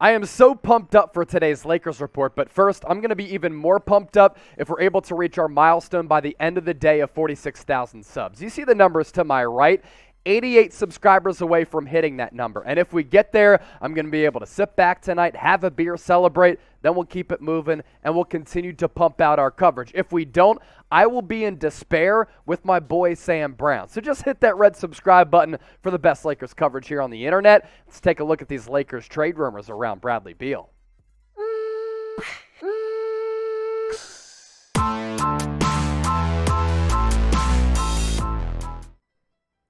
I am so pumped up for today's Lakers report, but first, I'm going to be even more pumped up if we're able to reach our milestone by the end of the day of 46,000 subs. You see the numbers to my right? 88 subscribers away from hitting that number. And if we get there, I'm going to be able to sit back tonight, have a beer, celebrate, then we'll keep it moving, and we'll continue to pump out our coverage. If we don't, I will be in despair with my boy Sam Brown. So just hit that red subscribe button for the best Lakers coverage here on the internet. Let's take a look at these Lakers trade rumors around Bradley Beal.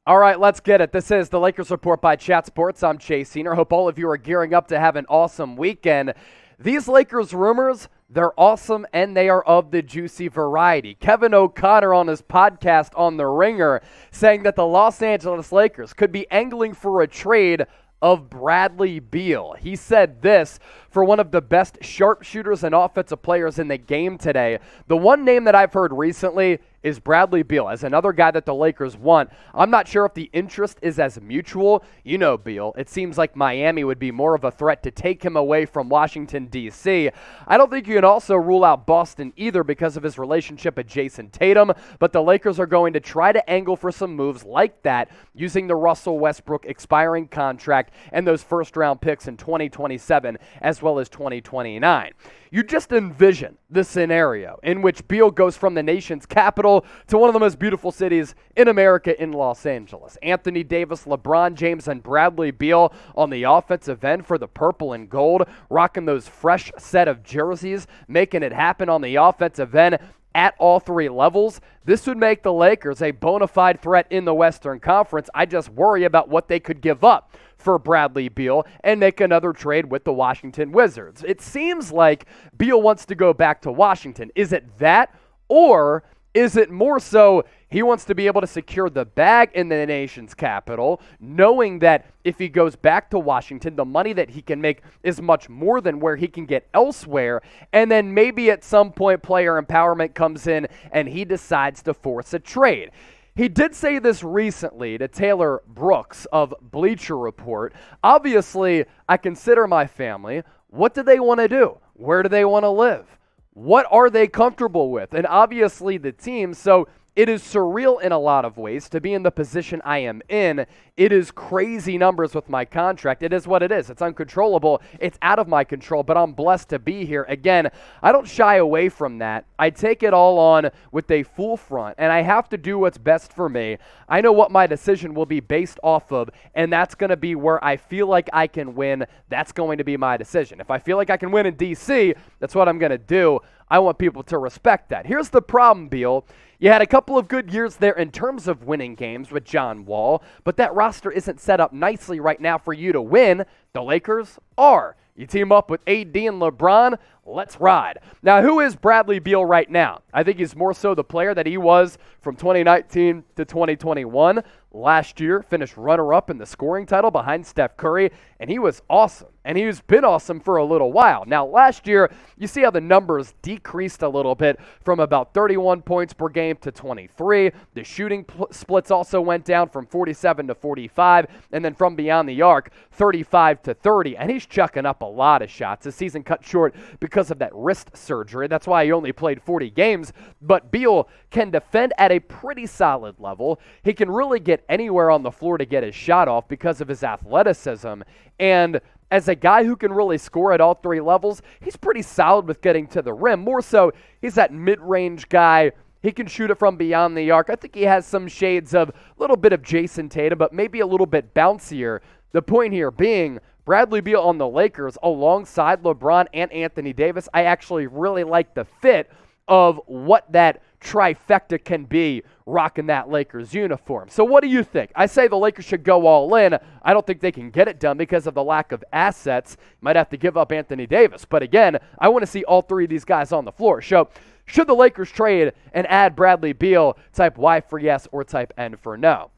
All right, let's get it. This is the Lakers Report by Chat Sports. I'm Chase Senior. Hope all of you are gearing up to have an awesome weekend. These Lakers rumors, they're awesome, and they are of the juicy variety. Kevin O'Connor on his podcast on The Ringer saying that the Los Angeles Lakers could be angling for a trade of Bradley Beal. He said this for one of the best sharpshooters and offensive players in the game today. The one name that I've heard recently is Bradley Beal as another guy that the Lakers want. I'm not sure if the interest is as mutual. You know Beal. It seems like Miami would be more of a threat to take him away from Washington, D.C. I don't think you can also rule out Boston either because of his relationship with Jayson Tatum, but the Lakers are going to try to angle for some moves like that using the Russell Westbrook expiring contract and those first-round picks in 2027 as well as 2029. You just envision the scenario in which Beal goes from the nation's capital to one of the most beautiful cities in America in Los Angeles. Anthony Davis, LeBron James, and Bradley Beal on the offensive end for the purple and gold, rocking those fresh set of jerseys, making it happen on the offensive end at all three levels. This would make the Lakers a bona fide threat in the Western Conference. I just worry about what they could give up for Bradley Beal and make another trade with the Washington Wizards. It seems like Beal wants to go back to Washington. Is it that, or is it more so he wants to be able to secure the bag in the nation's capital, knowing that if he goes back to Washington, the money that he can make is much more than where he can get elsewhere, and then maybe at some point player empowerment comes in and he decides to force a trade. He did say this recently to Taylor Brooks of Bleacher Report. Obviously, I consider my family. What do they want to do? Where do they want to live? What are they comfortable with? And obviously the team. So it is surreal in a lot of ways to be in the position I am in. It is crazy numbers with my contract. It is what it is. It's uncontrollable. It's out of my control, but I'm blessed to be here. Again, I don't shy away from that. I take it all on with a full front, and I have to do what's best for me. I know what my decision will be based off of, and that's going to be where I feel like I can win. That's going to be my decision. If I feel like I can win in D.C., that's what I'm going to do. I want people to respect that. Here's the problem, Beal. You had a couple of good years there in terms of winning games with John Wall, but that roster isn't set up nicely right now for you to win. The Lakers are. You team up with AD and LeBron, let's ride. Now, who is Bradley Beal right now? I think he's more so the player that he was from 2019 to 2021. Last year, finished runner-up in the scoring title behind Steph Curry, and he was awesome. And he's been awesome for a little while. Now, last year, you see how the numbers decreased a little bit from about 31 points per game to 23. The shooting splits also went down from 47 to 45, and then from beyond the arc, 35 to 30. And he's chucking up a lot of shots. His season cut short because of that wrist surgery. That's why he only played 40 games. But Beal can defend at a pretty solid level. He can really get anywhere on the floor to get his shot off because of his athleticism. And as a guy who can really score at all three levels, he's pretty solid with getting to the rim. More so, he's that mid-range guy. He can shoot it from beyond the arc. I think he has some shades of a little bit of Jayson Tatum, but maybe a little bit bouncier. The point here being, Bradley Beal on the Lakers alongside LeBron and Anthony Davis, I actually really like the fit of what that trifecta can be rocking that Lakers uniform. So what do you think? I say the Lakers should go all in. I don't think they can get it done because of the lack of assets. Might have to give up Anthony Davis. But again, I want to see all three of these guys on the floor. So should the Lakers trade and add Bradley Beal? Type Y for yes or type N for no.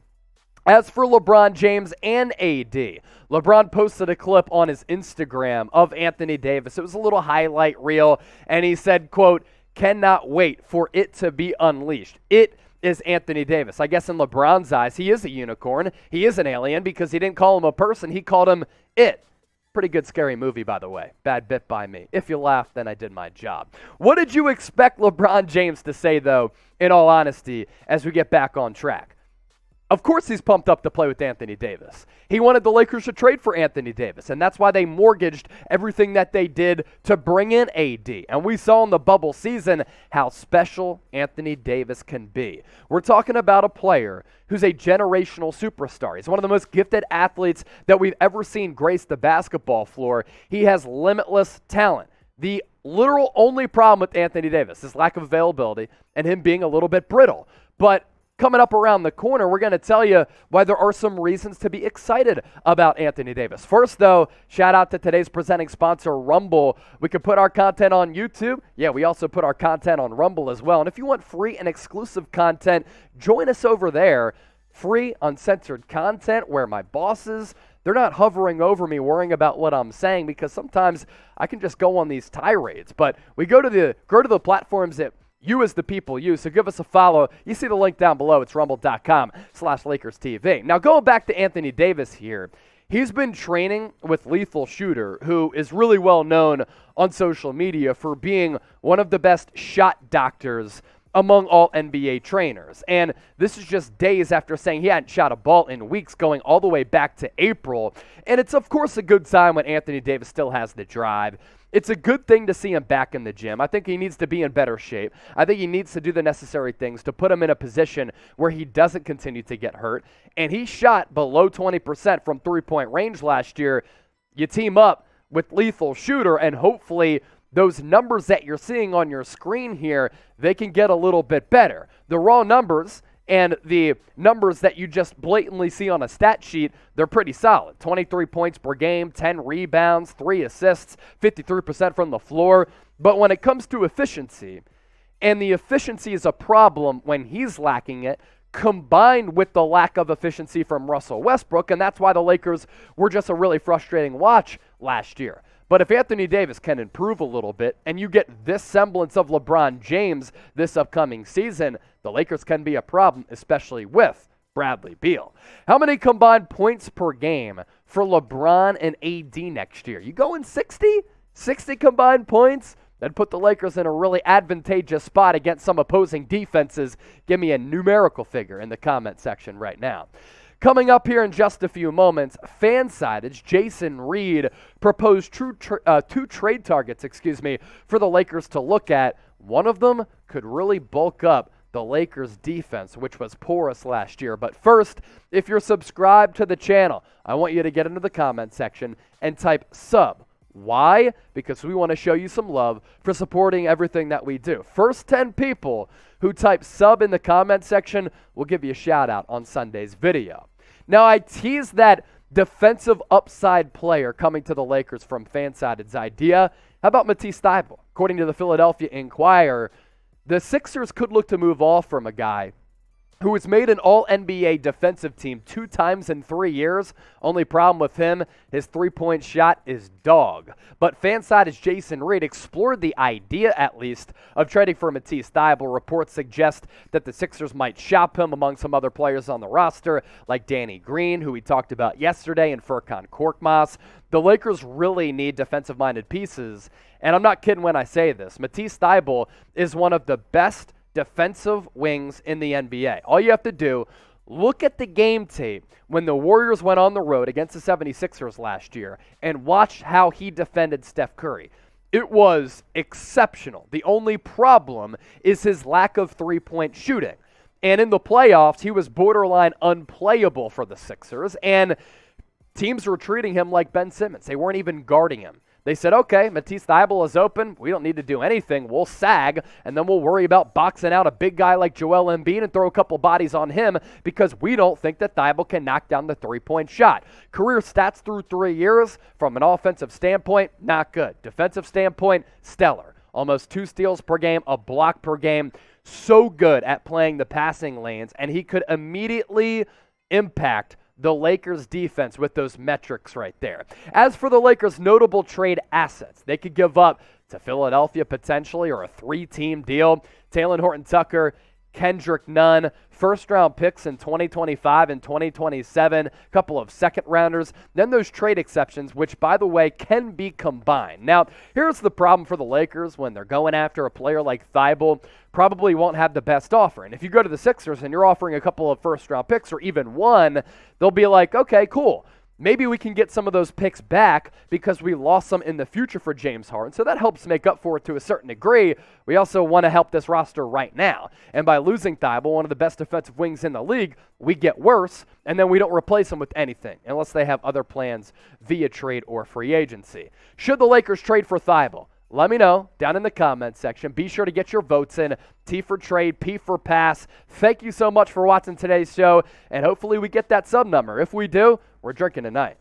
As for LeBron James and AD, LeBron posted a clip on his Instagram of Anthony Davis. It was a little highlight reel, and he said, quote, "Cannot wait for it to be unleashed." It is Anthony Davis. I guess in LeBron's eyes, he is a unicorn. He is an alien because he didn't call him a person. He called him it. Pretty good scary movie, by the way. Bad bit by me. If you laugh, then I did my job. What did you expect LeBron James to say, though, in all honesty, as we get back on track? Of course he's pumped up to play with Anthony Davis. He wanted the Lakers to trade for Anthony Davis, and that's why they mortgaged everything that they did to bring in AD. And we saw in the bubble season how special Anthony Davis can be. We're talking about a player who's a generational superstar. He's one of the most gifted athletes that we've ever seen grace the basketball floor. He has limitless talent. The literal only problem with Anthony Davis is lack of availability and him being a little bit brittle. But coming up around the corner, we're going to tell you why there are some reasons to be excited about Anthony Davis. First, though, shout out to today's presenting sponsor, Rumble. We can put our content on YouTube. Yeah, we also put our content on Rumble as well. And if you want free and exclusive content, join us over there. Free, uncensored content where my bosses, they're not hovering over me worrying about what I'm saying, because sometimes I can just go on these tirades. But we go to the platforms that you as the people use, so give us a follow. You see the link down below. It's rumble.com/LakersTV. Now, going back to Anthony Davis here, he's been training with Lethal Shooter, who is really well known on social media for being one of the best shot doctors among all NBA trainers. And this is just days after saying he hadn't shot a ball in weeks, going all the way back to April. And it's, of course, a good sign when Anthony Davis still has the drive. It's a good thing to see him back in the gym. I think he needs to be in better shape. I think he needs to do the necessary things to put him in a position where he doesn't continue to get hurt. And he shot below 20% from three-point range last year. You team up with Lethal Shooter, and hopefully those numbers that you're seeing on your screen here, they can get a little bit better. The raw numbers and the numbers that you just blatantly see on a stat sheet, they're pretty solid. 23 points per game, 10 rebounds, 3 assists, 53% from the floor. But when it comes to efficiency, and the efficiency is a problem when he's lacking it, combined with the lack of efficiency from Russell Westbrook, and that's why the Lakers were just a really frustrating watch last year. But if Anthony Davis can improve a little bit and you get this semblance of LeBron James this upcoming season, the Lakers can be a problem, especially with Bradley Beal. How many combined points per game for LeBron and AD next year? You going 60? 60 combined points? That'd put the Lakers in a really advantageous spot against some opposing defenses. Give me a numerical figure in the comment section right now. Coming up here in just a few moments, FanSided's Jason Reed proposed two trade targets, for the Lakers to look at. One of them could really bulk up the Lakers' defense, which was porous last year. But first, if you're subscribed to the channel, I want you to get into the comment section and type sub. Why? Because we want to show you some love for supporting everything that we do. First 10 people who type sub in the comment section will give you a shout out on Sunday's video. Now, I teased that defensive upside player coming to the Lakers from FanSided's idea. How about Matisse Thybulle? According to the Philadelphia Inquirer, the Sixers could look to move off from a guy who has made an all-NBA defensive team 2 times in 3 years. Only problem with him, his three-point shot is dog. But FanSided's Jason Reed explored the idea, at least, of trading for Matisse Thybulle. Reports suggest that the Sixers might shop him among some other players on the roster, like Danny Green, who we talked about yesterday, and Furkan Korkmaz. The Lakers really need defensive-minded pieces, and I'm not kidding when I say this. Matisse Thybulle is one of the best defensive wings in the NBA. All you have to do, look at the game tape when the Warriors went on the road against the 76ers last year and watch how he defended Steph Curry. It was exceptional. The only problem is his lack of three-point shooting. And in the playoffs, he was borderline unplayable for the Sixers, and teams were treating him like Ben Simmons. They weren't even guarding him. They said, okay, Matisse Thybulle is open. We don't need to do anything. We'll sag, and then we'll worry about boxing out a big guy like Joel Embiid and throw a couple bodies on him because we don't think that Thybulle can knock down the three-point shot. Career stats through 3 years, from an offensive standpoint, not good. Defensive standpoint, stellar. Almost 2 steals per game, a block per game. So good at playing the passing lanes, and he could immediately impact the Lakers' defense with those metrics right there. As for the Lakers' notable trade assets, they could give up to Philadelphia potentially, or a 3-team deal. Talen Horton-Tucker, Kendrick Nunn, first-round picks in 2025 and 2027, a couple of second-rounders, then those trade exceptions, which, by the way, can be combined. Now, here's the problem for the Lakers when they're going after a player like Thybulle. Probably won't have the best offer. And if you go to the Sixers and you're offering a couple of first-round picks or even one, they'll be like, okay, cool. Maybe we can get some of those picks back because we lost some in the future for James Harden. So that helps make up for it to a certain degree. We also want to help this roster right now. And by losing Thybulle, one of the best defensive wings in the league, we get worse, and then we don't replace him with anything unless they have other plans via trade or free agency. Should the Lakers trade for Thybulle? Let me know down in the comments section. Be sure to get your votes in. T for trade, P for pass. Thank you so much for watching today's show, and hopefully we get that sub number. If we do, we're drinking tonight.